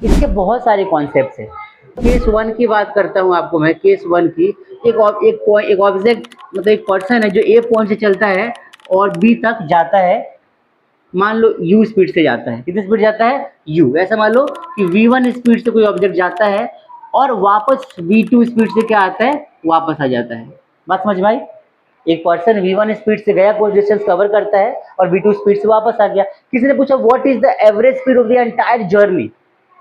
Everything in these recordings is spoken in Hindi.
इसके बहुत सारे कॉन्सेप्ट्स हैं। केस वन की बात करता हूँ आपको मैं। केस वन की एक ऑब्जेक्ट मतलब एक पर्सन है जो ए पॉइंट से चलता है और बी तक जाता है। मान लो u स्पीड से जाता है। कितनी स्पीड जाता है? u। ऐसा मान लो कि v1 स्पीड से कोई ऑब्जेक्ट जाता है और वापस v2 स्पीड से क्या आता है? वापस आ जाता है। बात समझ में आई? एक पर्सन v1 स्पीड से गया, कोई डिस्टेंस कवर करता है और v2 स्पीड से वापस आ गया। किसी ने पूछा what is the average speed of the entire journey.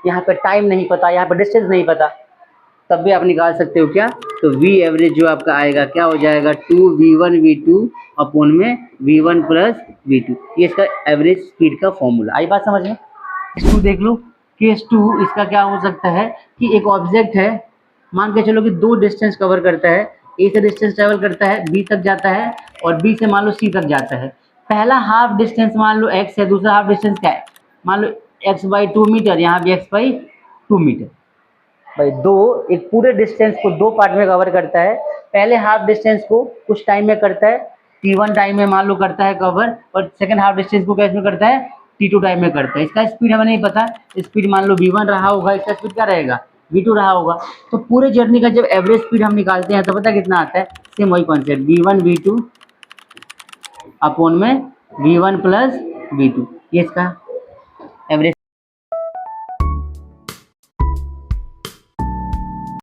यहाँ पर टाइम नहीं पता, यहाँ पर डिस्टेंस नहीं पता, तब भी आप निकाल सकते हो क्या? तो v एवरेज जो आपका आएगा क्या हो जाएगा? 2v1v2 अपॉन में v1 प्लस v2। ये इसका एवरेज स्पीड का फॉर्मूला। आई बात समझ में? केस टू देख लो। केस टू इसका क्या हो सकता है कि एक ऑब्जेक्ट है, मान के चलो कि दो डिस्टेंस कवर करता है। ए से डिस्टेंस ट्रेवल करता है, बी तक जाता है और बी से मान लो सी तक जाता है। पहला हाफ डिस्टेंस मान लो x है, दूसरा हाफ डिस्टेंस क्या है? मान लो x/2 मीटर, यहाँ भी x/2 मीटर। भाई एक पूरे डिस्टेंस को दो पार्ट में कवर करता है। पहले हाफ डिस्टेंस को कुछ टाइम में करता है, t1 टाइम में मान लो करता है कवर, और सेकंड हाफ डिस्टेंस को कैसे में करता है? t2 टाइम में करता है। इसका स्पीड हमें नहीं पता, स्पीड मान लो v1 रहा होगा, इसका स्पीड क्या रहेगा? v2 रहा होगा। तो पूरे जर्नी का जब एवरेज स्पीड हम निकालते हैं तो पता कितना आता है? सेम वही कॉन्सेप्ट, v1 v2 अपॉन में v1 प्लस v2। ये इसका